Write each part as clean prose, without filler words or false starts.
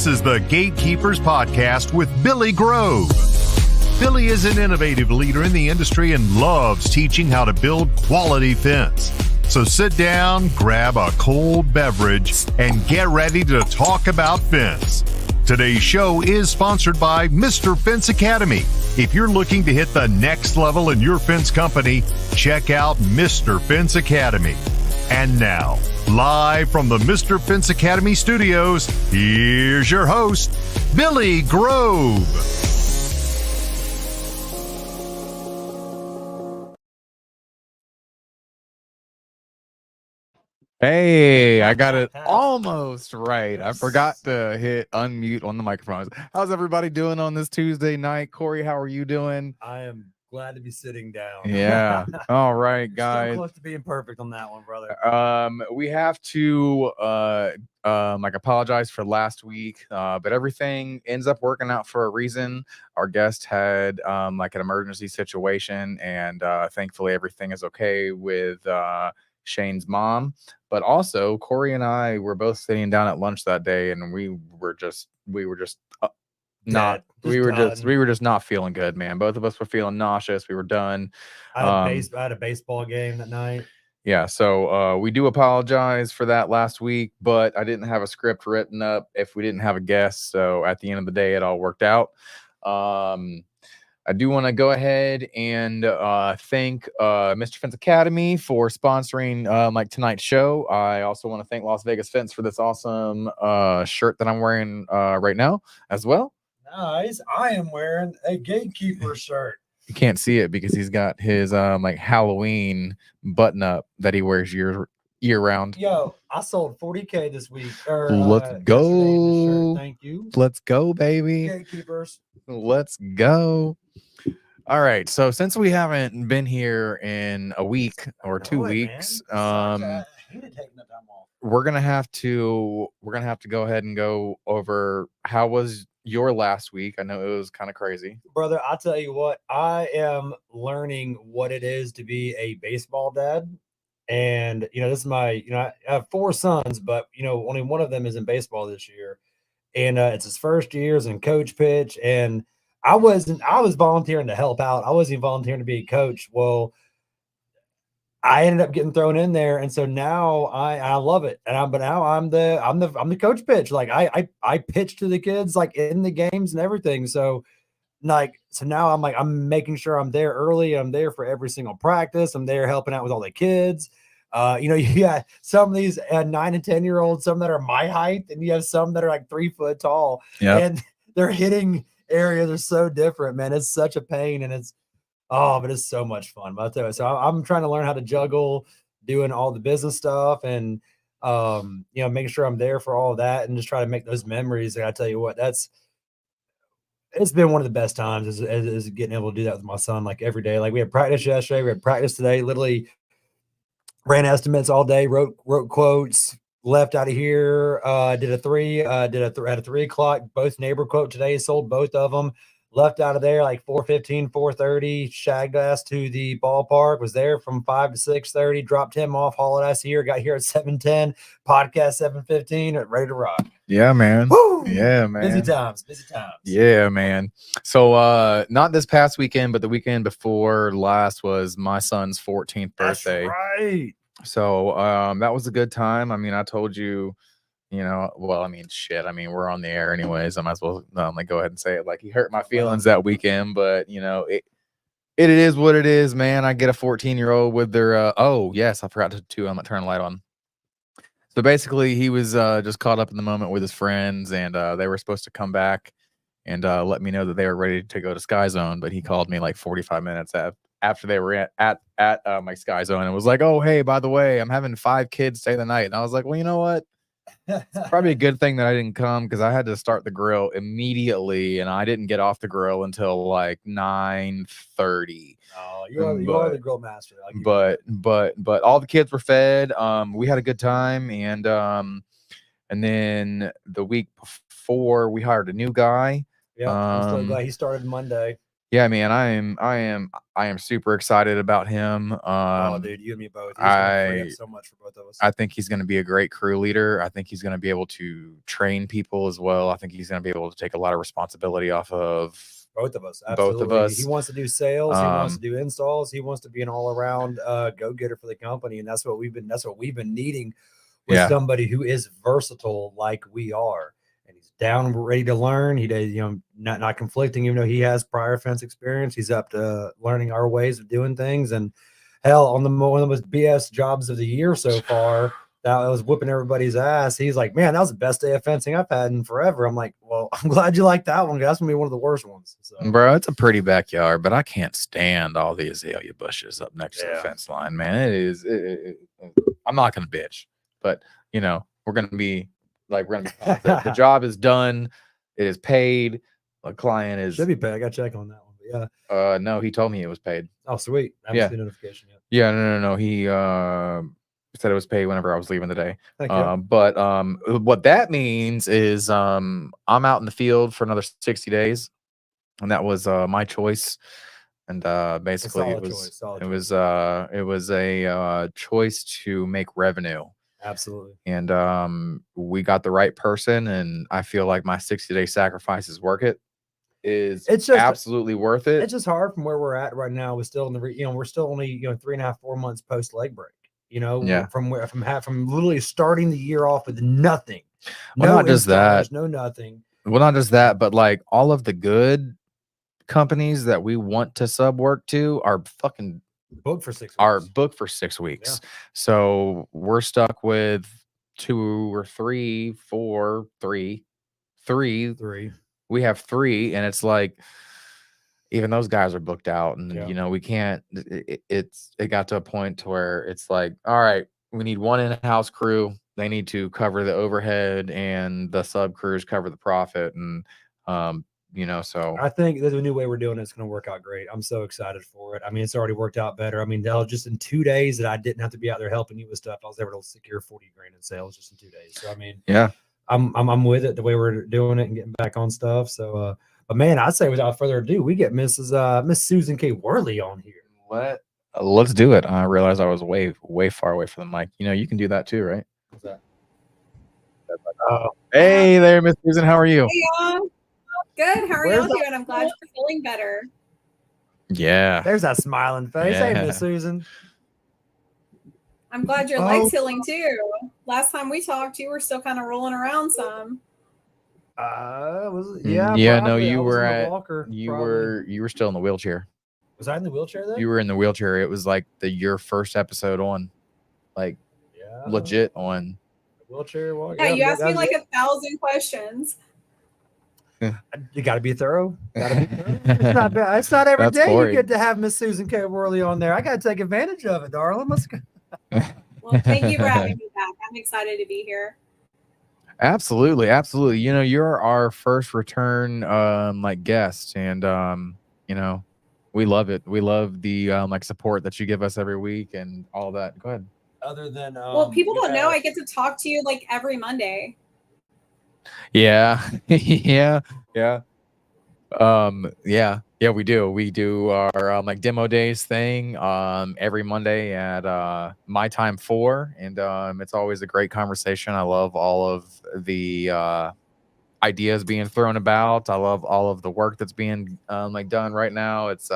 This is the Gatekeepers Podcast with Billy Grove. Billy is an innovative leader in the industry and loves teaching how to build quality fence. So sit down, grab a cold beverage, and get ready to talk about fence. Today's show is sponsored by Mr. Fence Academy. If you're looking to hit the next level in your fence company, check out Mr. Fence Academy. And now, live from the Mr. Fence Academy studios, here's your host, Billy Grove. Hey, I got it almost right. I forgot to hit unmute on the microphones. How's everybody doing on this Tuesday night? Corey, how are you doing? I am glad to be sitting down. Yeah. All right, guys. So close to being perfect on that one, brother. We have to apologize for last week, but everything ends up working out for a reason. Our guest had an emergency situation, and thankfully everything is okay with Shane's mom. But also, Corey and I were both sitting down at lunch that day, and we were just not feeling good, man. Both of us were feeling nauseous. We were done. I had a baseball game that night. Yeah, so we do apologize for that last week, but I didn't have a script written up if we didn't have a guest. So at the end of the day, it all worked out. I do want to go ahead and thank Mr. Fence Academy for sponsoring tonight's show. I also want to thank Las Vegas Fence for this awesome shirt that I'm wearing right now as well. Nice. I am wearing a Gatekeeper shirt. You can't see it because he's got his Halloween button up that he wears year round. Yo, I sold 40K this week. Let's go. Thank you. Let's go, baby. Gatekeepers. Let's go. All right. So since we haven't been here in a week or 2 weeks, I hated taking the time off. we're gonna have to go ahead and go over how was your last week. I know it was kind of crazy. Brother, I'll tell you what, I am learning what it is to be a baseball dad. And, this is I have 4 sons, but, only one of them is in baseball this year. And it's his first year as in coach pitch. And I was volunteering to help out. I wasn't even volunteering to be a coach. Well, I ended up getting thrown in there. And so now I love it. And I'm the coach pitch. Like I pitch to the kids like in the games and everything. So now I'm making sure I'm there early. I'm there for every single practice. I'm there helping out with all the kids. You got some of these 9 and 10-year-olds, some that are my height, and you have some that are like 3 foot tall. Yep. And their hitting areas are so different, man. It's such a pain, and but it's so much fun. But I'll tell you, so I'm trying to learn how to juggle doing all the business stuff and making sure I'm there for all of that and just try to make those memories. And I tell you what, it's been one of the best times is getting able to do that with my son, like every day. Like we had practice yesterday, we had practice today, literally ran estimates all day, wrote quotes, left out of here, did a 3 at 3 o'clock, both neighbor quote today, sold both of them, left out of there like 4:15, 4:30, shagged ass to the ballpark, was there from 5 to 6:30, dropped him off, hauled ass here, got here at 7:10, podcast 7:15, ready to rock. Yeah, man. Woo! Yeah, man. Busy times. Yeah, man. So not this past weekend, but the weekend before last was my son's 14th birthday. That's right. So that was a good time. I mean, I told you, we're on the air anyways. I might as well go ahead and say it. Like, he hurt my feelings that weekend, but it is what it is, man. I get a 14-year-old with their oh yes, I forgot to turn the light on. So basically, he was just caught up in the moment with his friends, and they were supposed to come back and let me know that they were ready to go to Sky Zone. But he called me like 45 minutes after they were at my Sky Zone and was like, "Oh, hey, by the way, I'm having 5 kids stay the night." And I was like, "Well, you know what? It's probably a good thing that I didn't come because I had to start the grill immediately, and I didn't get off the grill until like 9:30." Oh, you are the grill master. But all the kids were fed. We had a good time, and then the week before we hired a new guy. Yeah, I'm so glad he started Monday. Yeah, man, I am super excited about him. Oh, dude, you and me both. He's gonna free up so much for both of us. I think he's going to be a great crew leader. I think he's going to be able to train people as well. I think he's going to be able to take a lot of responsibility off of both of us. both of us. He wants to do sales. He wants to do installs. He wants to be an all-around go-getter for the company, and that's what we've been needing with somebody who is versatile like we are. And he's down, ready to learn. He does, not conflicting. Even though he has prior fence experience, he's up to learning our ways of doing things. And hell, on one of the most BS jobs of the year so far, that was whipping everybody's ass. He's like, man, that was the best day of fencing I've had in forever. I'm like, well, I'm glad you like that one. That's gonna be one of the worst ones. So. Bro, it's a pretty backyard, but I can't stand all the azalea bushes up next to the fence line, man. It is. I'm not gonna bitch, but we're gonna be like, the job is done. It is paid. The client is should be paid. I got to check on that one. But yeah. No, he told me it was paid. Oh, sweet. I haven't seen the notification yet. Yeah, no. He said it was paid whenever I was leaving today. But what that means is I'm out in the field for another 60 days, and that was my choice. And basically it was a choice to make revenue. Absolutely. And we got the right person, and I feel like my 60-day sacrifice is worth it. It's just absolutely worth it. It's just hard from where we're at right now. We're still in the we're still only 3.5, 4 months post leg break. From literally starting the year off with nothing. Well, not just that. No nothing. Well, not just that, but like all of the good companies that we want to sub work to are fucking booked for 6 weeks. Are booked for 6 weeks. Yeah. So we're stuck with 2 or 3, 4, 3. We have 3, and it's like, even those guys are booked out, and we can't. It got to a point to where it's like, all right, we need one in-house crew. They need to cover the overhead, and the sub crews cover the profit, and So I think there's a new way we're doing it. It's going to work out great. I'm so excited for it. I mean, it's already worked out better. I mean, just in 2 days that I didn't have to be out there helping you with stuff, I was able to secure 40 grand in sales just in 2 days. So I mean, yeah, I'm with it the way we're doing it and getting back on stuff. So. But man, I'd say without further ado, we get Miss Susan K Worley on here. Let's do it. I realized I was way far away from the mic. You can do that too, right? What's that? Hey there, Miss Susan. How are you? Hey, y'all. Good. How are y'all doing? I'm glad you're feeling better. Yeah. There's that smiling face. Hey, Miss Susan. I'm glad your leg's healing too. Last time we talked, you were still kind of rolling around some. No, you were still in the wheelchair. Was I in the wheelchair then? You were in the wheelchair. It was like your first episode on, like, legit on. Wheelchair walk. Yeah, you asked me like 1,000 questions. You got to be thorough. It's not bad. It's not every day you get to have Miss Susan K Worley on there. I got to take advantage of it, darling. Let's go. Well, thank you for having me back. I'm excited to be here. Absolutely. You're our first return guest, and we love it. We love the support that you give us every week and all that. Go ahead. Other than well, people don't know I get to talk to you like every Monday. Yeah. We do our demo days thing every Monday at my time 4, and it's always a great conversation. I love all of the ideas being thrown about. I love all of the work that's being done right now. It's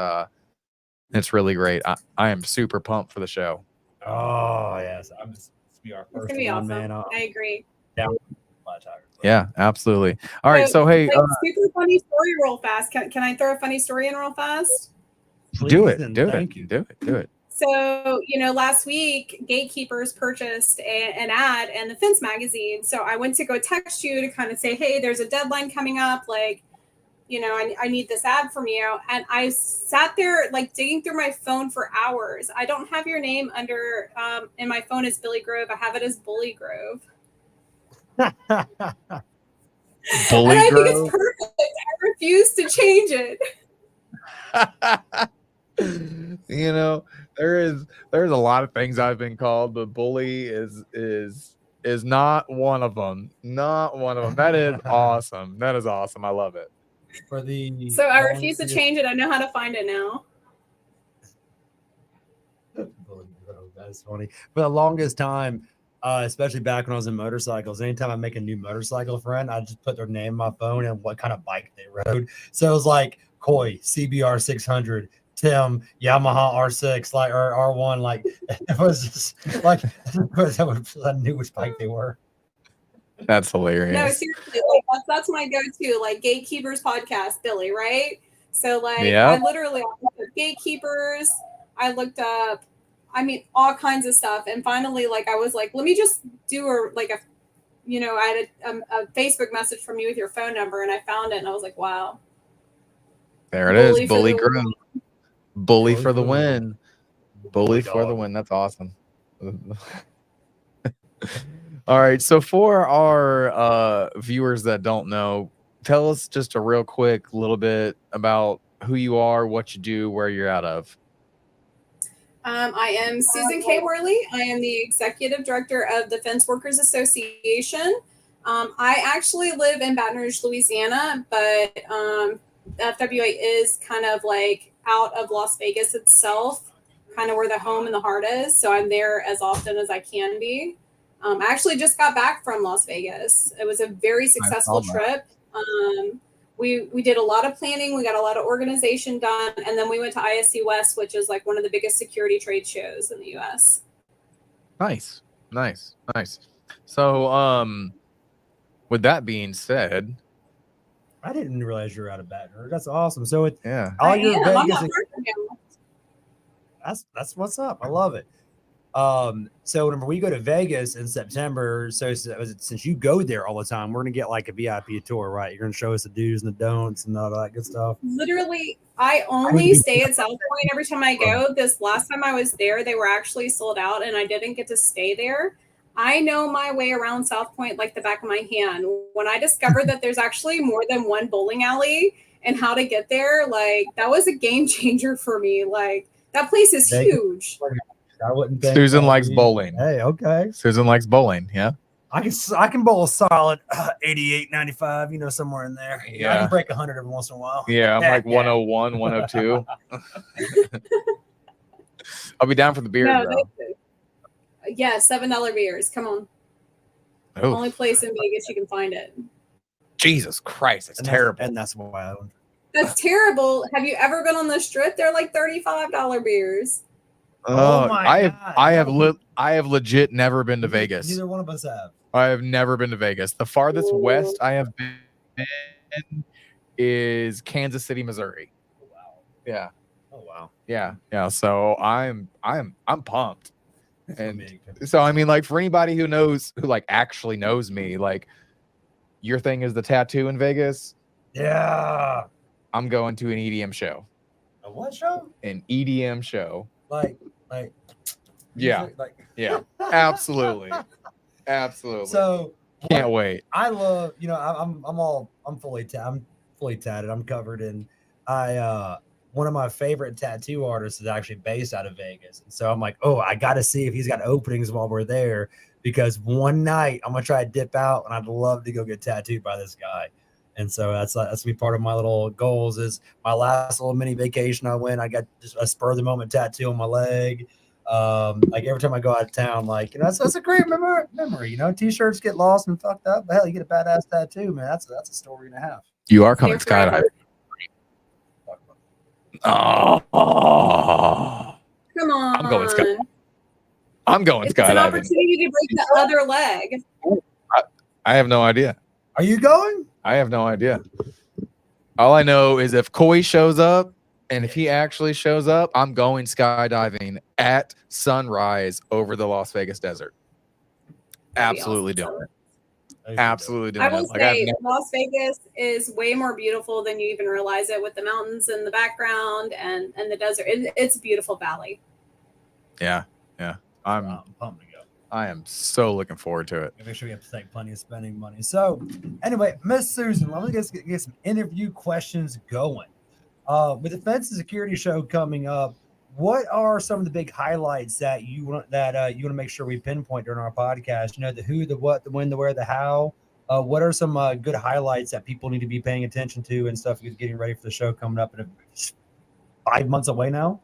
really great. I am super pumped for the show. Oh yes, I'm just be our first one, awesome. Man. I agree. Yeah, absolutely. All right, so hey, super funny story real fast. Can I throw a funny story in real fast? Please, do it. Thank you. Do it. So, last week, Gatekeepers purchased an ad in the Fence magazine. So I went to go text you to kind of say, hey, there's a deadline coming up. Like, I need this ad from you. And I sat there digging through my phone for hours. I don't have your name under in my phone as Billy Grove. I have it as Bully Grove. Bully and I Grove? think it's perfect. I refuse to change it. There's a lot of things I've been called, but bully is not one of them. Not one of them. That is awesome. I love it. For the So I refuse to change it. I know how to find it now. That's funny. For the longest time, especially back when I was in motorcycles, anytime I make a new motorcycle friend, I just put their name on my phone and what kind of bike they rode. So it was like Coy CBR 600, Tim Yamaha R6, like or R1. Like it was just like I knew which bike they were. That's hilarious. No, seriously, like that's my go-to, like Gatekeepers podcast, Billy, right? So like I literally looked up Gatekeepers, I looked up, I mean, all kinds of stuff, and finally, like I was like, let me just do I had a Facebook message from you with your phone number, and I found it, and I was like, wow. There it is, Bully Groom, Bully for the win, Bully for the win. That's awesome. All right, so for our viewers that don't know, tell us just a real quick little bit about who you are, what you do, where you're out of. I am Susan K Worley. I am the executive director of the Fence Workers Association. I actually live in Baton Rouge, Louisiana, but FWA is kind of like out of Las Vegas itself, kind of where the home and the heart is. So I'm there as often as I can be. I actually just got back from Las Vegas. It was a very successful trip. We did a lot of planning. We got a lot of organization done. And then we went to ISC West, which is like one of the biggest security trade shows in the U.S. Nice. So, with that being said, I didn't realize you were out of Baton Rouge. That's awesome. So all your Vegas. That's what's up. I love it. So whenever we go to Vegas in September, since you go there all the time, we're gonna get like a VIP tour, right? You're gonna show us the do's and the don'ts and all that good stuff. Literally, I only stay at South Point every time I go. This last time I was there, they were actually sold out, and I didn't get to stay there. I know my way around South Point like the back of my hand. When I discovered that there's actually more than one bowling alley and how to get there, like that was a game changer for me. Like that place is huge. I wouldn't think Susan likes bowling. Hey, okay. Susan likes bowling. Yeah. I can bowl a solid 88, 95, somewhere in there. Yeah. I can break 100 every once in a while. Yeah, I'm like 101, 102. I'll be down for the beer, though. Yeah, $7 beers. Come on. Oof. Only place in Vegas you can find it. Jesus Christ, it's terrible. And that's why I own. That's terrible. Have you ever been on the strip? They're like $35 beers. Oh my God. I have legit never been to Vegas. Neither one of us have. I have never been to Vegas. The farthest west I have been is Kansas City, Missouri. Oh, wow. Yeah. Oh wow. Yeah. So I'm pumped. And so I mean, like for anybody who like actually knows me, like your thing is the tattoo in Vegas. Yeah. I'm going to an EDM show. A what show? An EDM show. Like yeah. Yeah. Absolutely. So can't wait. I love, I'm fully tatted. I'm covered in one of my favorite tattoo artists is actually based out of Vegas. And so I'm like, oh, I got to see if he's got openings while we're there, because one night I'm going to try to dip out and I'd love to go get tattooed by this guy. And so that's going to be part of my little goals. Is my last little mini vacation I went, I got just a spur of the moment tattoo on my leg. Like every time I go out of town, like, that's a great memory. T-shirts get lost and fucked up, but hell, you get a badass tattoo, man. That's a story and a half. You are coming skydiving. Oh, come on! I'm going it's skydiving. An opportunity to break the other leg. I have no idea. Are you going? I have no idea. All I know is if Coy shows up, and if he actually shows up, I'm going skydiving at sunrise over the Las Vegas desert. Absolutely doing it. Absolutely doing it. I will say Las Vegas is way more beautiful than you even realize it, with the mountains in the background and the desert. It's a beautiful valley. Yeah. I'm pumped to go. I am so looking forward to it. Make sure we have to take plenty of spending money. So anyway, Miss Susan, let me get some interview questions going. With the Fence and Security show coming up, what are some of the big highlights that you want to make sure we pinpoint during our podcast? The who, the what, the when, the where, the how. What are some good highlights that people need to be paying attention to and stuff? Getting ready for the show coming up in 5 months away now.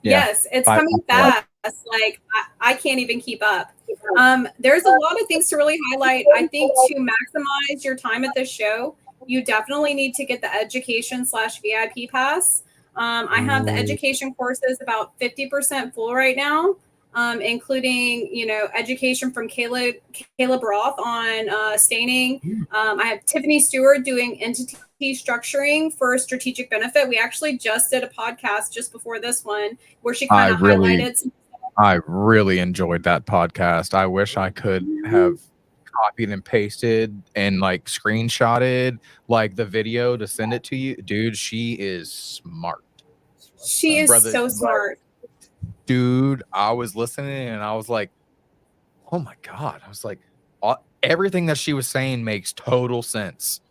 Yeah. Yes, it's 5 coming months away. fast. Like I can't even keep up. There's a lot of things to really highlight. I think to maximize your time at this show, you definitely need to get the education/VIP pass. I have the education courses about 50% full right now, including education from Caleb Roth on staining. I have Tiffany Stewart doing entity structuring for strategic benefit. We actually just did a podcast just before this one where she kind of highlighted some. I really enjoyed that podcast. I wish I could have copied and pasted and like screenshotted like the video to send it to you. Dude, she is smart. She is so smart. Dude, I was listening and I was like, oh my God. I was like, everything that she was saying makes total sense.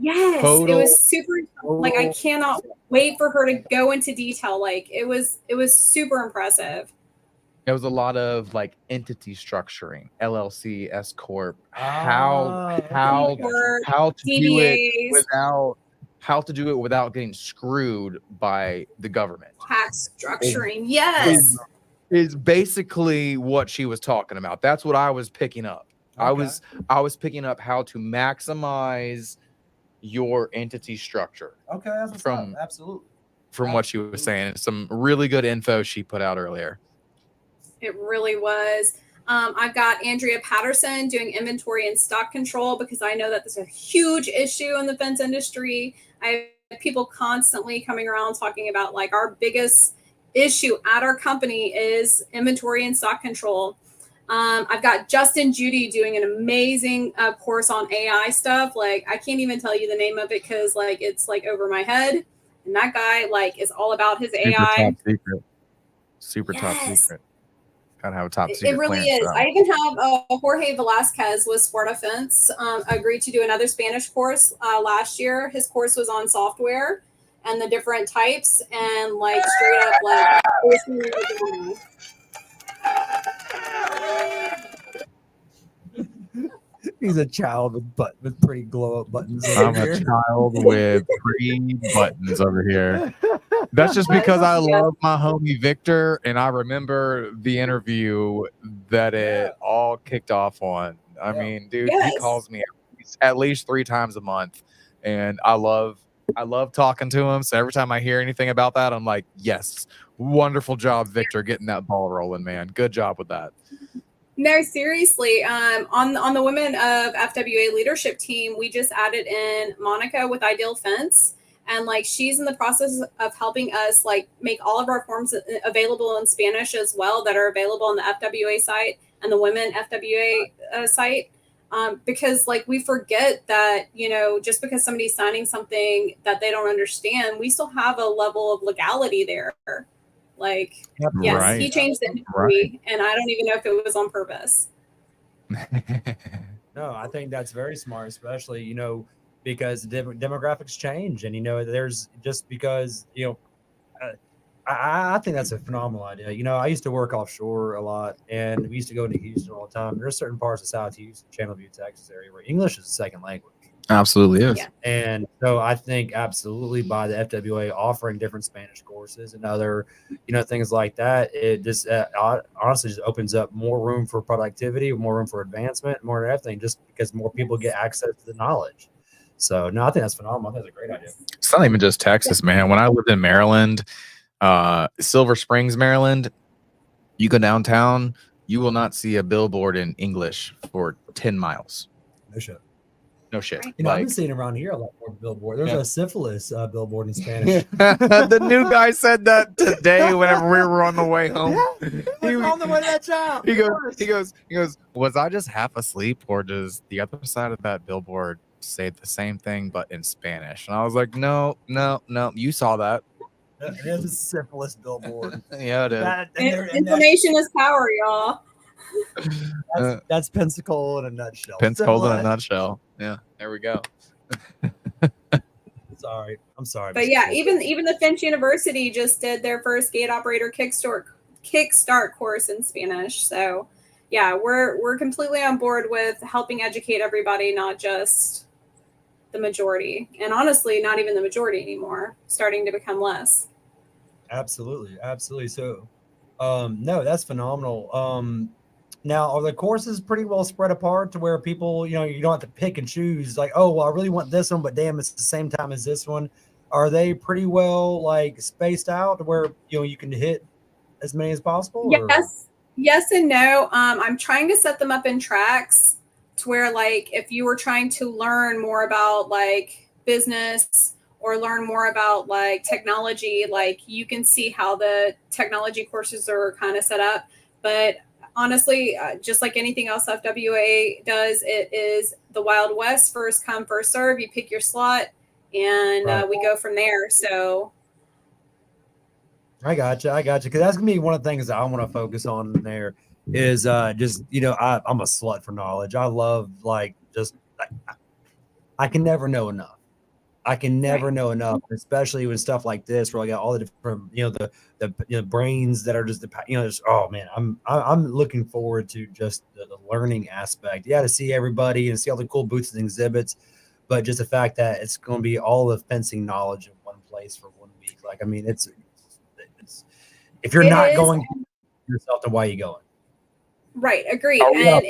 Yes, it was super. Like I cannot wait for her to go into detail. Like it was super impressive. It was a lot of like entity structuring, LLC, S corp, how to do it without getting screwed by the government. Tax structuring, yes, is basically what she was talking about. That's what I was picking up. Okay. I was picking up how to maximize your entity structure. Okay, that's what's up. Absolutely. From what she was saying, some really good info she put out earlier. It really was. I've got Andrea Patterson doing inventory and stock control because I know that there's a huge issue in the fence industry. I have people constantly coming around talking about like our biggest issue at our company is inventory and stock control. I've got Justin Judy doing an amazing course on AI stuff. Like I can't even tell you the name of it because like it's like over my head. And that guy like is all about his AI. Super top secret. Gotta have a top secret. It really is. I even have Jorge Velasquez with Sparta Fence agreed to do another Spanish course last year. His course was on software and the different types and like straight up like He's a child with pretty glow up buttons. I'm a child with pretty buttons over here. That's just because I love my homie Victor, and I remember the interview that it all kicked off on. I mean, dude, he calls me at least 3 times a month, and I love talking to him. So every time I hear anything about that, I'm like, yes, wonderful job, Victor, getting that ball rolling, man. Good job with that. No, seriously. On the Women of FWA leadership team, we just added in Monica with Ideal Fence. And like she's in the process of helping us like make all of our forms available in Spanish as well that are available on the FWA site and the Women FWA site. Because like we forget that, just because somebody's signing something that they don't understand, we still have a level of legality there. Like, yes, right. He changed the industry, and I don't even know if it was on purpose. No, I think that's very smart, especially, because demographics change. And, there's just because, I think that's a phenomenal idea. I used to work offshore a lot, and we used to go into Houston all the time. There's certain parts of South Houston, Channelview, Texas area where English is a second language. Absolutely is. Yeah. And so I think absolutely by the FWA offering different Spanish courses and other, things like that, it just honestly just opens up more room for productivity, more room for advancement, more than everything, just because more people get access to the knowledge. So no, I think that's phenomenal. I think that's a great idea. It's not even just Texas, man. When I lived in Maryland, Silver Springs, Maryland, you go downtown, you will not see a billboard in English for 10 miles. No shit. I've been seeing around here a lot more billboard. There's a syphilis billboard in Spanish. The new guy said that today whenever we were on the way home. He was on the way to that job. He goes, was I just half asleep, or does the other side of that billboard say the same thing but in Spanish? And I was like, no, you saw that. It is a syphilis billboard. Yeah, it is. Information is power, y'all. That's Pensacola in a nutshell. Pensacola in a nutshell. Yeah, there we go. I'm sorry. But yeah, even the Finch University just did their first gate operator kickstart course in Spanish. So yeah, we're completely on board with helping educate everybody, not just the majority. And honestly, not even the majority anymore, starting to become less. Absolutely. So, no, that's phenomenal. Now, are the courses pretty well spread apart to where people, you don't have to pick and choose like, oh, well, I really want this one, but damn, it's the same time as this one. Are they pretty well like spaced out to where, you can hit as many as possible? Or? Yes and no. I'm trying to set them up in tracks to where, like, if you were trying to learn more about like business or learn more about like technology, like you can see how the technology courses are kind of set up. But honestly, just like anything else FWA does, it is the Wild West, first come, first serve. You pick your slot, and Right. we go from there. So I got you. Because that's gonna be one of the things that I want to focus on there is just I'm a slut for knowledge. I love like just I can never know enough. I can never right. know enough, especially with stuff like this where I got all the different the brains that are just just oh man, I'm looking forward to just the learning aspect. Yeah, to see everybody and see all the cool booths and exhibits, but just the fact that it's going to be all the fencing knowledge in one place for 1 week. Like I mean, it's if you're It not is. going yourself, then why are you going? Right, agreed. And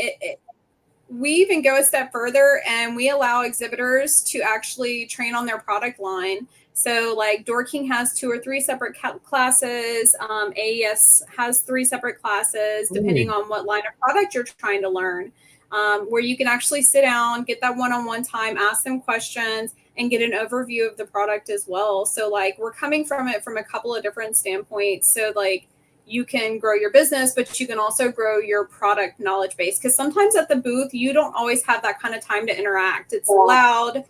we even go a step further and we allow exhibitors to actually train on their product line. So like Door King has 2 or 3 separate classes. AES has 3 separate classes, depending on what line of product you're trying to learn, where you can actually sit down, get that one-on-one time, ask them questions, and get an overview of the product as well. So like we're coming from it from a couple of different standpoints. So like you can grow your business, but you can also grow your product knowledge base. Because sometimes at the booth, you don't always have that kind of time to interact. It's loud,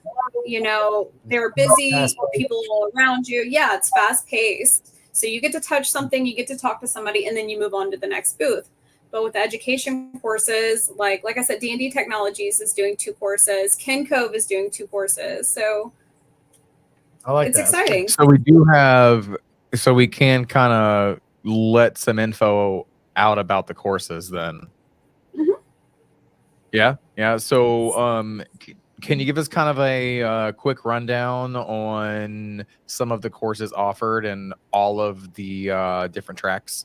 they're busy, people around you. Yeah, it's fast paced. So you get to touch something, you get to talk to somebody, and then you move on to the next booth. But with education courses, like I said, D&D Technologies is doing 2 courses. Ken Cove is doing 2 courses. So I like it's that. exciting. So we can kind of let some info out about the courses then. Mm-hmm. Yeah. So can you give us kind of a quick rundown on some of the courses offered and all of the different tracks?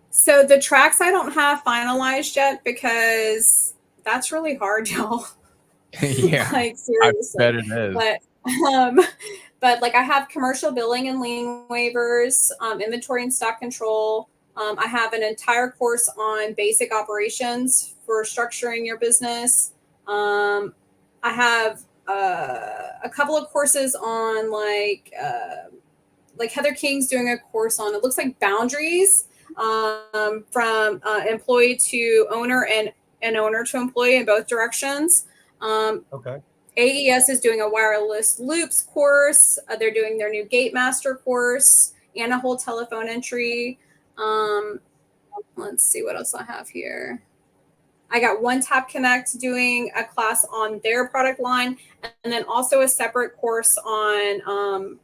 So the tracks I don't have finalized yet because that's really hard, y'all. Yeah, like seriously. I bet it is. But like I have commercial billing and lien waivers, inventory and stock control. I have an entire course on basic operations for structuring your business. I have a couple of courses on like Heather King's doing a course on, it looks like boundaries, from employee to owner and owner to employee in both directions. Okay. AES is doing a wireless loops course. They're doing their new Gate Master course and a whole telephone entry. Let's see what else I have here. I got One Tap Connect doing a class on their product line, and then also a separate course on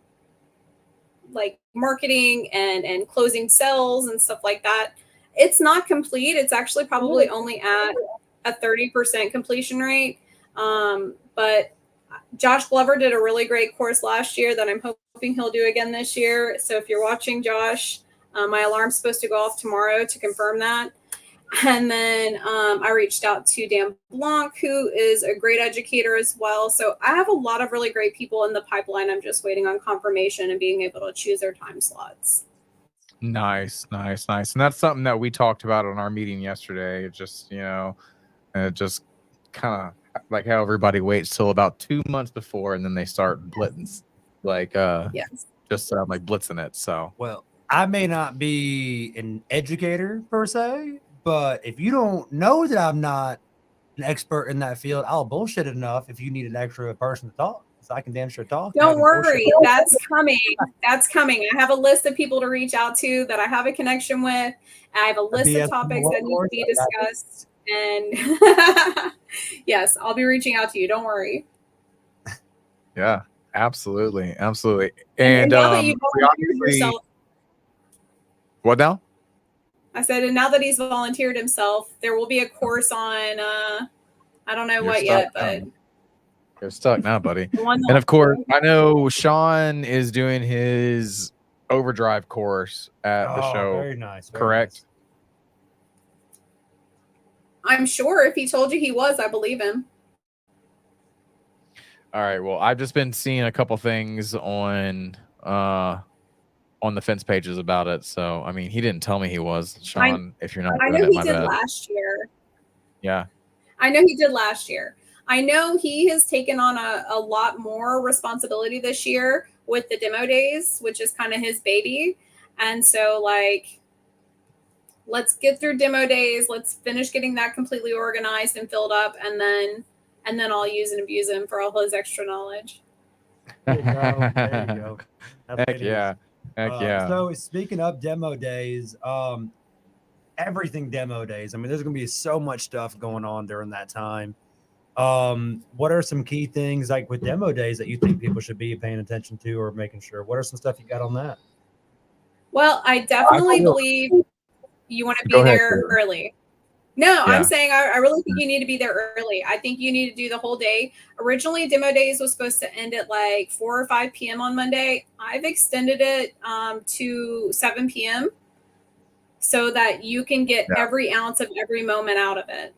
like marketing and closing sales and stuff like that. It's not complete. It's actually probably only at a 30% completion rate. But Josh Glover did a really great course last year that I'm hoping he'll do again this year. So if you're watching, Josh, my alarm's supposed to go off tomorrow to confirm that. And then I reached out to Dan Blanc, who is a great educator as well. So I have a lot of really great people in the pipeline. I'm just waiting on confirmation and being able to choose their time slots. Nice. And that's something that we talked about on our meeting yesterday. It just, just kind of like how everybody waits till about 2 months before and then they start blitzing, Yes. just like blitzing it. So, well, I may not be an educator per se, but if you don't know that I'm not an expert in that field, I'll bullshit it enough if you need an extra person to talk. So I can damn sure talk. Don't worry. That's coming. I have a list of people to reach out to that I have a connection with. I have a list of topics that need to be discussed. And yes, I'll be reaching out to you. Don't worry. Yeah, absolutely. And now that you yourself, what now? I said, and now that he's volunteered himself, there will be a course on I don't know You're what stuck yet, now. but You're stuck now, buddy. the one And of course, I know Sean is doing his overdrive course at the show. Very nice. Correct? I'm sure if he told you he was, I believe him. All right. Well, I've just been seeing a couple things on the fence pages about it. So I mean, he didn't tell me he was. Sean, if you're not I doing know it, he my did bad. last year. Yeah. I know he did last year. I know he has taken on a lot more responsibility this year with the demo days, which is kind of his baby. And so, like, let's get through demo days. Let's finish getting that completely organized and filled up, and then I'll use and abuse him for all his extra knowledge. There you go. Heck yeah. Heck yeah. So speaking of demo days, everything demo days. I mean, there's going to be so much stuff going on during that time. What are some key things like with demo days that you think people should be paying attention to or making sure? What are some stuff you got on that? Well, I definitely believe you want to be there early. No, Yeah. I'm saying I really think you need to be there early. I think you need to do the whole day. Originally, demo days was supposed to end at like 4 or 5 p.m. on Monday. I've extended it to 7 p.m. so that you can get every ounce of every moment out of it.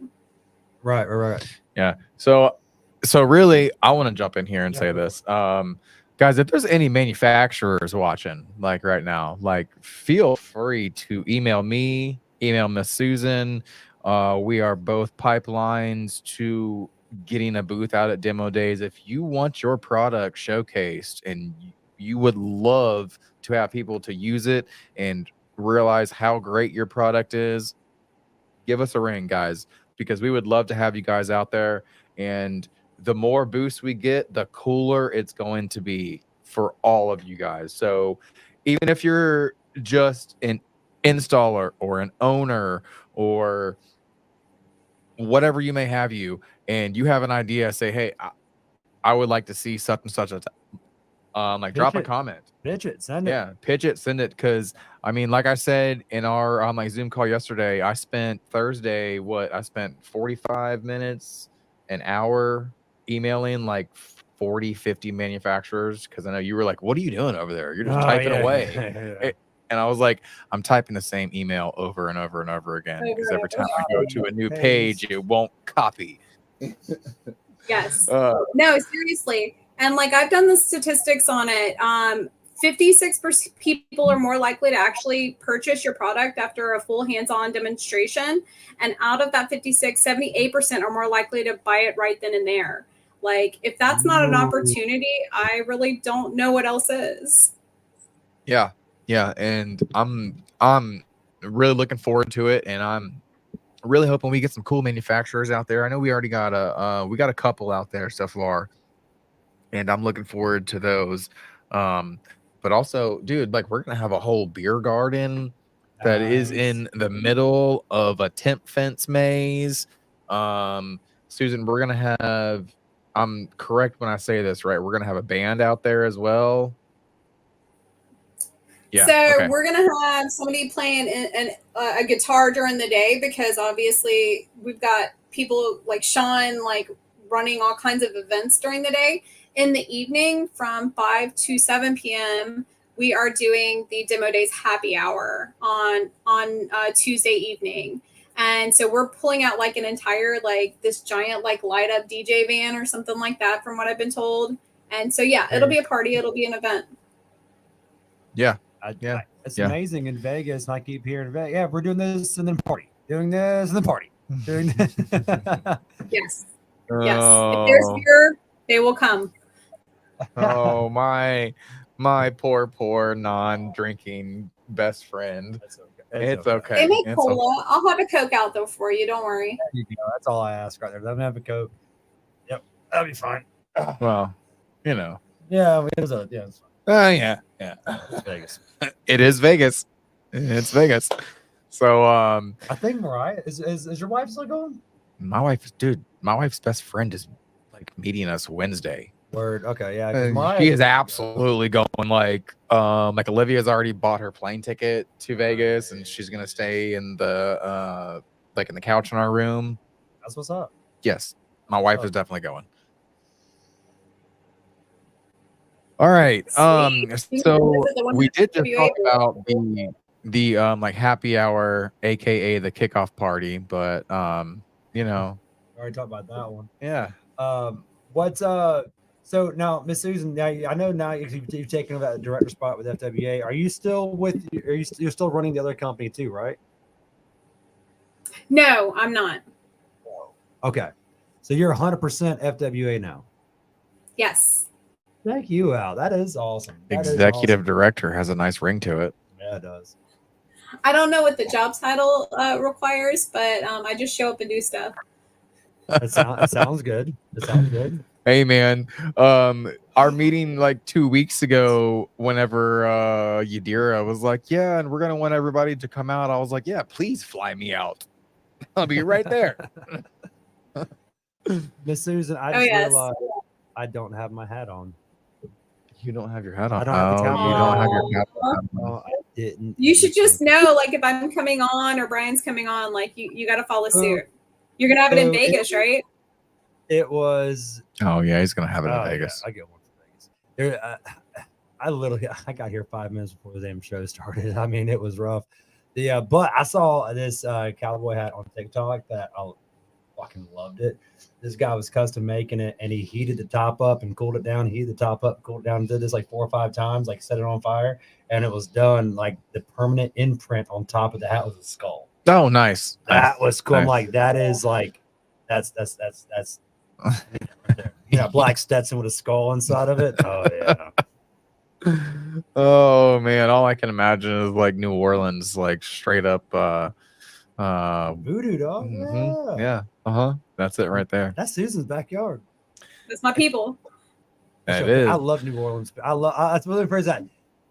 Right. Yeah. So really, I want to jump in here and say this. Guys, if there's any manufacturers watching, like right now, like feel free to email me, email Miss Susan. We are both pipelines to getting a booth out at demo days. If you want your product showcased and you would love to have people to use it and realize how great your product is, give us a ring, guys, because we would love to have you guys out there. And the more boosts we get, the cooler it's going to be for all of you guys. So even if you're just an installer or an owner or whatever you may have you, and you have an idea, say, hey, I would like to see such and such like drop a comment. Pitch it, send it. Yeah, pitch it, send it. Because I mean, like I said in our my Zoom call yesterday, I spent 45 minutes, an hour emailing like 40, 50 manufacturers, because I know you were like, what are you doing over there? You're just typing away. And I was like, I'm typing the same email over and over and over again, because every time I go to a new page, it won't copy. Yes. No, seriously. And like I've done the statistics on it. 56% people are more likely to actually purchase your product after a full hands-on demonstration. And out of that 56, 78% are more likely to buy it right then and there. Like if that's not an opportunity, I really don't know what else is. Yeah. And I'm really looking forward to it. And I'm really hoping we get some cool manufacturers out there. I know we already got a couple out there so far, and I'm looking forward to those. But also, dude, like we're gonna have a whole beer garden that is in the middle of a temp fence maze. Susan, we're gonna have, I'm correct when I say this, right? We're gonna have a band out there as well. Yeah. So we're gonna have somebody playing a guitar during the day, because obviously we've got people like Sean like running all kinds of events during the day. In the evening, from 5 to 7 p.m., we are doing the demo days happy hour on Tuesday evening. And so we're pulling out like an entire, like this giant, like light up DJ van or something like that, from what I've been told. And so, yeah, it'll be a party. It'll be an event. Yeah. It's amazing in Vegas. And I keep hearing, yeah, we're doing this and then party, doing this and then party, doing this. Yes. Yes. If there's beer, they will come. Oh, my poor non-drinking best friend. It's okay. They make cola. I'll have a Coke out though for you. Don't worry. There you go. That's all I ask right there. Let me have a Coke. Yep, that'll be fine. Well, you know. Yeah, it's fine. Yeah. It's Vegas. It is Vegas. It's Vegas. So I think Mariah is your wife still going? my wife's best friend is like meeting us Wednesday. Word. Okay. Yeah. 'Cause Mariah She is doesn't go. absolutely going like Olivia's already bought her plane ticket to Vegas, and she's gonna stay in the like in the couch in our room. That's what's up. Yes, my wife is definitely going. All right. Sweet. So we did just FWA talk about the like happy hour, aka the kickoff party, but you know, We already talked about that one. yeah. What's so now, Miss Susan, now I know now you've taken over that director spot with FWA. Are you still with you're still running the other company too, right? No, I'm not. Okay. So you're 100% FWA now. Yes. Thank you, Al. That is awesome. That is Executive awesome. director has a nice ring to it. Yeah, it does. I don't know what the job title requires, but I just show up and do stuff. It sounds good. It sounds good. Hey man, our meeting like 2 weeks ago, whenever Yadira was like, yeah, and we're gonna want everybody to come out. I was like, yeah, please fly me out. I'll be right there. Miss Susan, I just realized I don't have my hat on. You don't have your hat on. I don't have the cowboy you don't have your hat hat on. Oh, I didn't. You should just know, like, if I'm coming on or Brian's coming on, like, you got to follow suit. You're gonna have it in Vegas, right? It was. Oh yeah, he's gonna have it in Vegas. Yeah, I get one for Vegas. I got here 5 minutes before the damn show started. I mean, it was rough. Yeah, but I saw this cowboy hat on TikTok that I fucking loved it. This guy was custom making it, and he heated the top up and cooled it down. He heated the top up, cooled it down, and did this like 4 or 5 times, like set it on fire, and it was done. Like the permanent imprint on top of the hat was a skull. Oh, nice. That was cool. Nice. I'm like, that is like, that's you know, black Stetson with a skull inside of it. Oh yeah. Oh man, all I can imagine is like New Orleans, like straight up Voodoo dog. Mm-hmm. Yeah. That's it right there. That's Susan's backyard. That's my people. It is. I love New Orleans. That's really phrase that.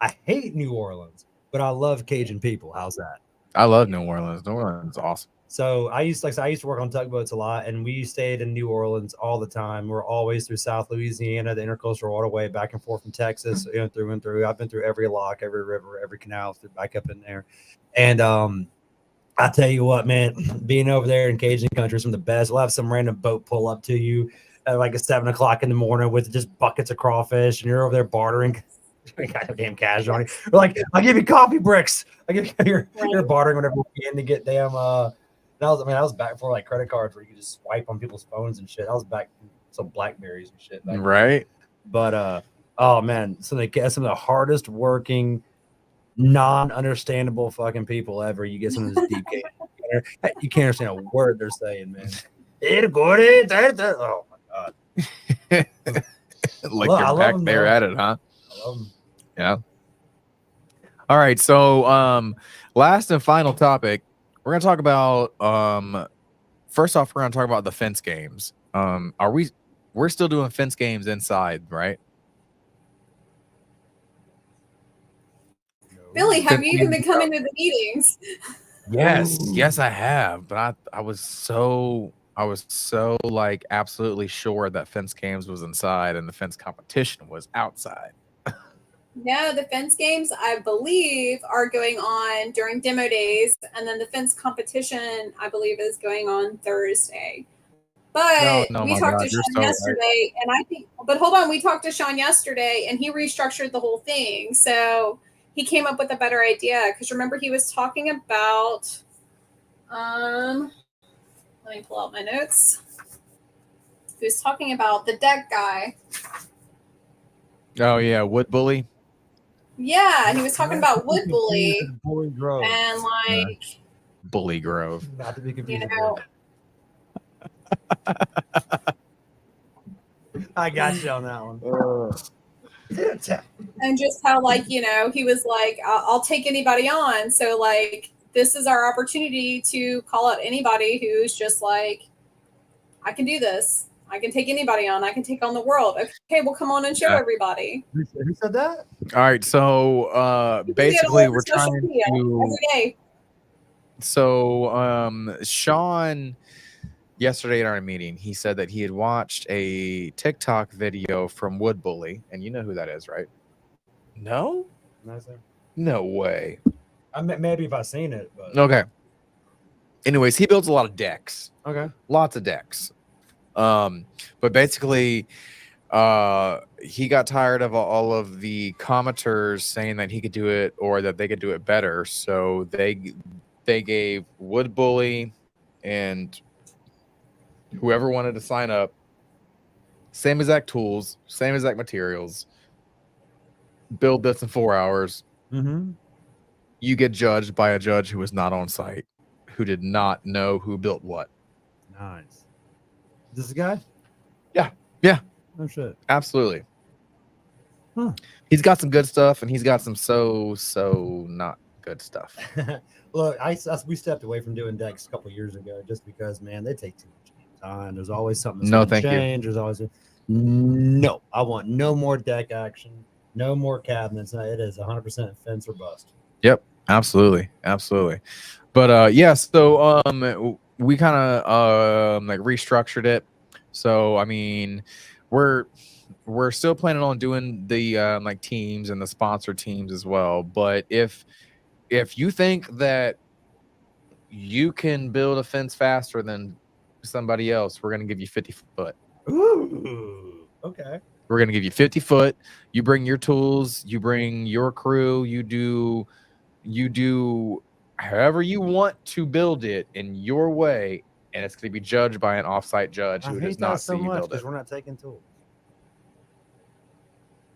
I hate New Orleans, but I love Cajun people. How's that? I love New Orleans. New Orleans is awesome. So I used to work on tugboats a lot, and we stayed in New Orleans all the time. We're always through South Louisiana, the Intercoastal Waterway, back and forth from Texas, through and through. I've been through every lock, every river, every canal, back up in there. And I tell you what, man, being over there in Cajun country is some of the best. We'll have some random boat pull up to you at like 7 o'clock in the morning with just buckets of crawfish, and you're over there bartering. You got no damn cash on you. We're like, I'll give you coffee bricks. You're bartering whenever you can to get damn. That was back before like credit cards where you could just swipe on people's phones and shit. I was back some Blackberries and shit. Right. But oh man, some of the hardest working, non-understandable fucking people ever. You get some of this deep game. You can't understand a word they're saying, man. Oh my god. Like you're back there at it, huh? I love them. Yeah. All right. So last and final topic. We're gonna talk about first off, we're gonna talk about the fence games. We're still doing fence games inside, right? Billy, have you even been coming to the meetings? Yes, I have. But I was so like absolutely sure that fence games was inside and the fence competition was outside. No, the fence games, I believe, are going on during demo days, and then the fence competition, I believe, is going on Thursday. But we talked to Sean yesterday, and I think, but hold on, we talked to Sean yesterday, and he restructured the whole thing. So he came up with a better idea, because remember he was talking about, let me pull out my notes. He was talking about the deck guy. Oh yeah, Wood Bully. Yeah, he was talking about Wood Bully Grove. And like Bully Grove. Not to be confused. You know, I got you on that one. And just how, like, you know, he was like, I'll take anybody on. So, like, this is our opportunity to call out anybody who's just like, I can do this. I can take anybody on. I can take on the world. Okay, well, come on and show everybody. Who said that? All right, so basically we're trying to. Every day. So Sean yesterday in our meeting, he said that he had watched a TikTok video from Wood Bully, and you know who that is, right? No? No, sir. No way. Maybe if I seen it, but Okay. Anyways, he builds a lot of decks. okay. Lots of decks. But basically, he got tired of all of the commenters saying that he could do it or that they could do it better. So they gave Wood Bully and whoever wanted to sign up same exact tools, same exact materials. Build this in 4 hours. Mm-hmm. You get judged by a judge who was not on site, who did not know who built what. Nice. Is this a guy? Yeah. Yeah. No shit. Absolutely. Huh. He's got some good stuff, and he's got some so not good stuff. Look, we stepped away from doing decks a couple years ago just because, man, they take too much time. There's always something that's No, gonna thank you. change. There's always no. I want no more deck action, no more cabinets. It is 100% fence or bust. Yep, absolutely. But yeah, so we kind of like restructured it. So I mean, we're still planning on doing the like teams and the sponsor teams as well. But if you think that you can build a fence faster than somebody else, we're gonna give you 50 foot. Ooh, okay. We're gonna give you 50 foot. You bring your tools, you bring your crew, you do however you want to build it in your way, and it's gonna be judged by an off-site judge who does not see you build it. Because we're not taking tools.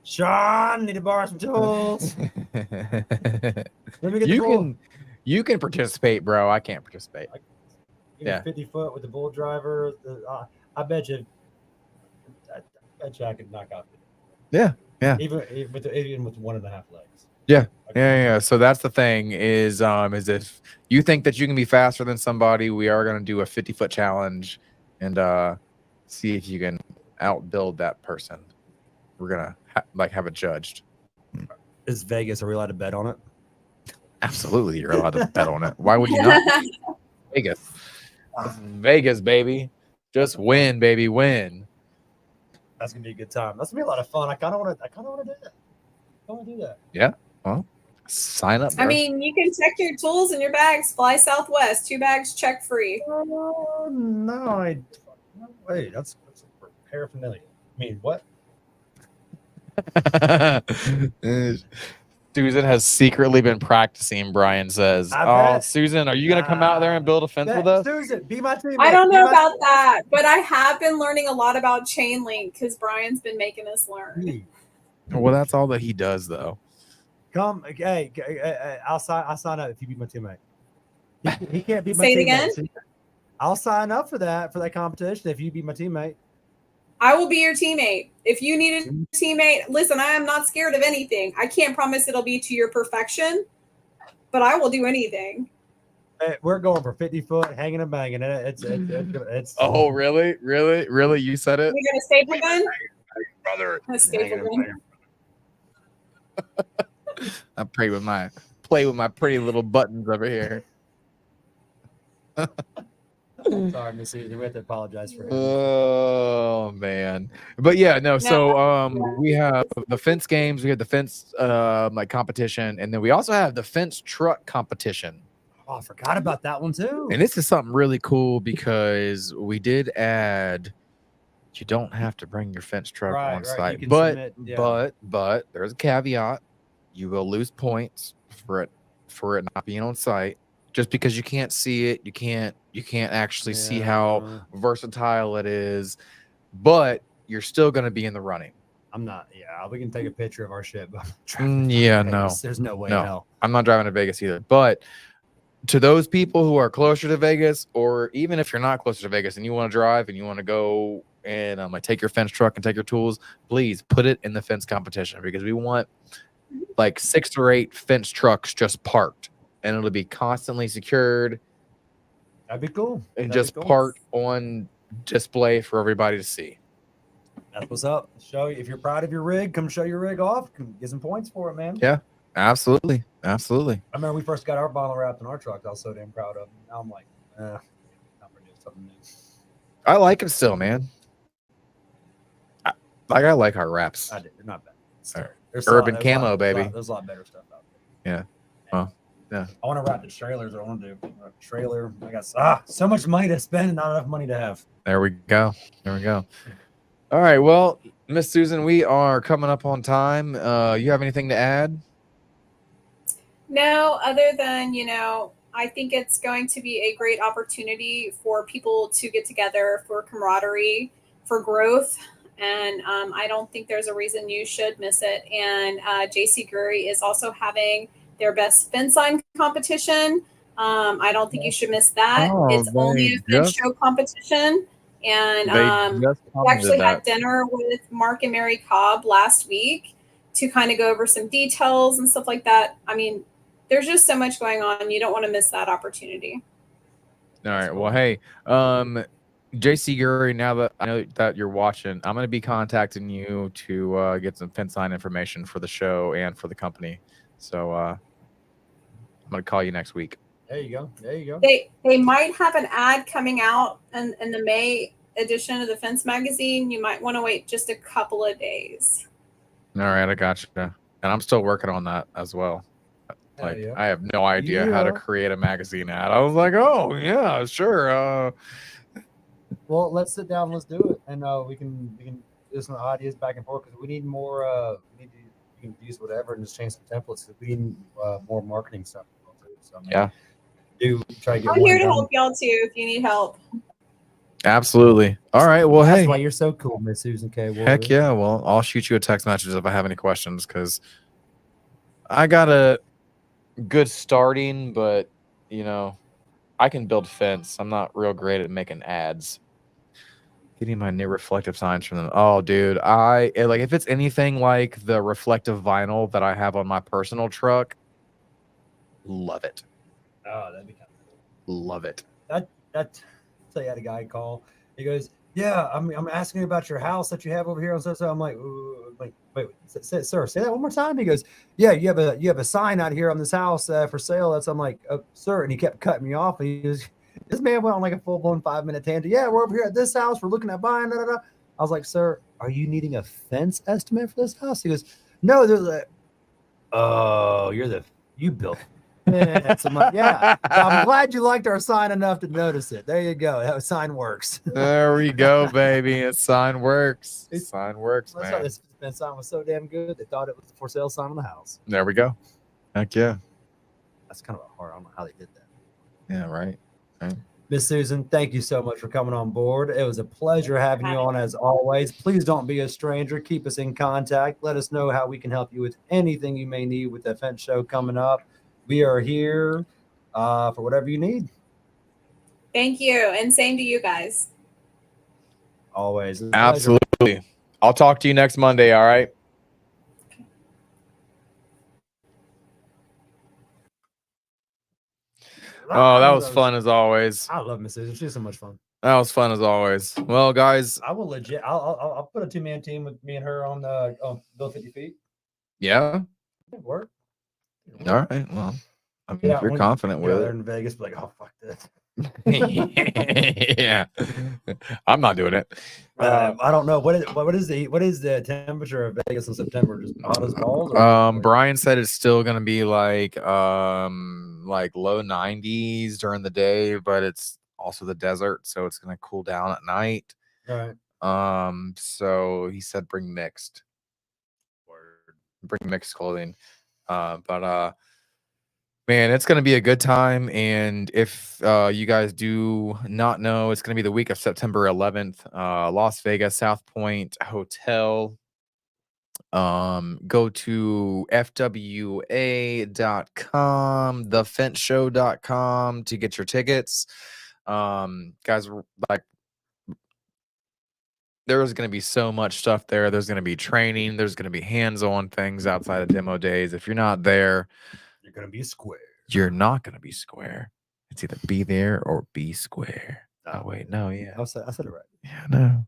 Sean, need to borrow some tools. Let me get the bull. You can participate, bro. I can't participate. Yeah, 50 foot with the bull driver. I bet you I could knock out. Yeah. Even with 1.5 legs. Yeah. So that's the thing is if you think that you can be faster than somebody, we are going to do a 50-foot challenge and see if you can outbuild that person. We're going to have it judged. Is Vegas, are we allowed to bet on it? Absolutely. You're allowed to bet on it. Why would you not? Vegas, baby. Just win, baby, win. That's gonna be a good time. That's gonna be a lot of fun. I kind of want to do that. I want to do that. Yeah. Well, sign up. Bro. I mean, you can check your tools in your bags. Fly Southwest, 2 bags check free. No, wait. That's paraphernalia. I mean, what? Susan has secretly been practicing, Brian says. Oh, Susan, are you going to come out there and build a fence with us? Susan, be my teammate. I don't know about that, but I have been learning a lot about chain link because Brian's been making us learn. Well, that's all that he does, though. Come, hey, I'll sign up if you be my teammate. He can't be my Say teammate. it again? So I'll sign up for that competition if you be my teammate. I will be your teammate. If you need a teammate, listen, I am not scared of anything. I can't promise it'll be to your perfection, but I will do anything. Hey, we're going for 50 foot, hanging and banging. It's Oh, really? You said it? You're going to staple gun? Brother. A staple gun. I play with my pretty little buttons over here. Sorry, Miss Susan. We have to apologize for him. Oh man, but yeah, no. So we have the fence games, we have the fence like competition, and then we also have the fence truck competition. Oh, I forgot about that one too. And this is something really cool because we did add. You don't have to bring your fence truck on site, but there's a caveat: you will lose points for it not being on site. Just because you can't see it, you can't actually see how versatile it is, but you're still going to be in the running. I'm not. Yeah, we can take a picture of our shit. But no, there's no way. No, I'm not driving to Vegas either. But to those people who are closer to Vegas, or even if you're not closer to Vegas and you want to drive and you want to go and like take your fence truck and take your tools, please put it in the fence competition because we want like 6 or 8 fence trucks just parked. And it'll be constantly secured. That'd be cool. And just parked on display for everybody to see. That's what's up. Show you if you're proud of your rig, come show your rig off. Get some points for it, man. Yeah, absolutely. I remember we first got our bottle wrapped in our truck. I was so damn proud of it. Now I'm like, I'm gonna do something new. I like it still, man. I like our wraps. I did. They're not bad. Alright. There's Urban there's a lot- camo, baby. There's a lot better stuff out there. Yeah. Well, yeah. I want to wrap the trailers. I want to do a trailer. I got so much money to spend and not enough money to have. There we go. There we go. All right. Well, Miss Susan, we are coming up on time. You have anything to add? No, other than, I think it's going to be a great opportunity for people to get together for camaraderie, for growth. And I don't think there's a reason you should miss it. And JC Gurry is also having their best fence sign competition. I don't think you should miss that. Oh, It's only a fence show competition. And we actually had dinner with Mark and Mary Cobb last week to kind of go over some details and stuff like that. I mean, there's just so much going on. You don't want to miss that opportunity. All right. Well, hey, JC Gurry, now that I know that you're watching, I'm going to be contacting you to get some fence sign information for the show and for the company. So I'm going to call you next week. There you go. There you go. They might have an ad coming out in the May edition of the Fence magazine. You might want to wait just a couple of days. All right. I got you. And I'm still working on that as well. Like, I have no idea how to create a magazine ad. I was like, oh, yeah, sure. Well, let's sit down. Let's do it. And we can do some ideas back and forth because we need more. We can use whatever and just change some templates. We need more marketing stuff. So, yeah. Do try to get I'm here to help y'all too if you need help. Absolutely. All right. Well, That's hey. why you're so cool, Miss Susan K Worley. Heck yeah. Well, I'll shoot you a text message if I have any questions because I got a good starting, but I can build fence. I'm not real great at making ads. Getting my new reflective signs from them. Oh, dude, if it's anything like the reflective vinyl that I have on my personal truck, love it. Oh, that'd be kind of cool. Love it. That so I had a guy call. He goes, "Yeah, I'm asking about your house that you have over here on so." I'm like, wait, sir, say that one more time. He goes, "Yeah, you have a sign out here on this house for sale." I'm like, "Oh, sir," and he kept cutting me off. And he goes, this man went on like a full-blown 5-minute tangent. "Yeah, we're over here at this house. We're looking at buying." I was like, "Sir, are you needing a fence estimate for this house?" He goes, "No." There's like, "Oh, you built." I'm like, yeah. So I'm glad you liked our sign enough to notice it. There you go. That sign works. There we go, baby. A sign works. Sign works, man. That's why this sign was so damn good. They thought it was the for sale sign on the house. There we go. Heck yeah. That's kind of hard. I don't know how they did that. Yeah, right. Miss Susan, thank you so much for coming on board. It was a pleasure having you on as always. Please don't be a stranger. Keep us in contact. Let us know how we can help you with anything you may need with the fence show coming up. We are here for whatever you need. Thank you. And same to you guys. Always. Absolutely. I'll talk to you next Monday. All right. Oh, that was fun as always. I love Miss Susan. She's so much fun. That was fun as always. Well, guys, I will legit. I'll put a 2-man team with me and her on Bill 50 Feet. Yeah. It work. All right. Well, I mean, if you're confident with it. In Vegas, be like, oh fuck this. Yeah. I'm not doing it. I don't know what is the temperature of Vegas in September? Just hot as balls? Brian said it's still gonna be like low 90s during the day, but it's also the desert, so it's gonna cool down at night. All right. So he said bring mixed clothing. But man, it's gonna be a good time. And if you guys do not know, it's gonna be the week of September 11th, Las Vegas South Point Hotel. Go to fwa.com, thefenceshow.com to get your tickets. Guys, like, there's going to be so much stuff there. There's going to be training. There's going to be hands-on things outside of demo days. If you're not there, you're going to be square. You're not going to be square. It's either be there or be square. Oh, wait. No, yeah. I said it right. Yeah, no.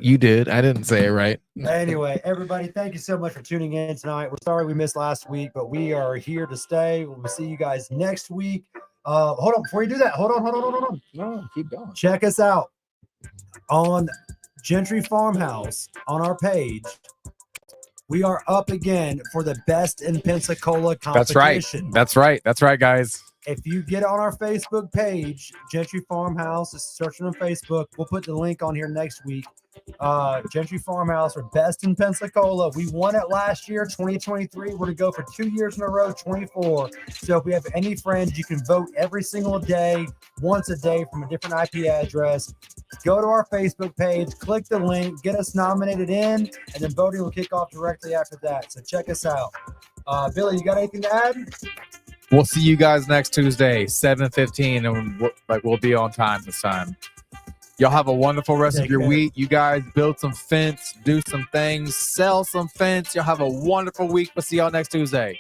You did. I didn't say it right. Anyway, everybody, thank you so much for tuning in tonight. We're sorry we missed last week, but we are here to stay. We'll see you guys next week. Hold on. Before you do that, hold on. No, keep going. Check us out. on Gentry Farmhouse on our page, we are up again for the best in Pensacola competition. That's right. That's right, guys. If you get on our Facebook page, Gentry Farmhouse, is searching on Facebook. We'll put the link on here next week. Gentry Farmhouse for best in Pensacola. We won it last year, 2023. We're going to go for 2 years in a row, 24. So if we have any friends, you can vote every single day, once a day from a different IP address. Go to our Facebook page, click the link, get us nominated in, and then voting will kick off directly after that. So check us out. Billy, you got anything to add? We'll see you guys next Tuesday, 7:15, and we'll be on time this time. Y'all have a wonderful rest of your week. You guys build some fence, do some things, sell some fence. Y'all have a wonderful week. We'll see y'all next Tuesday.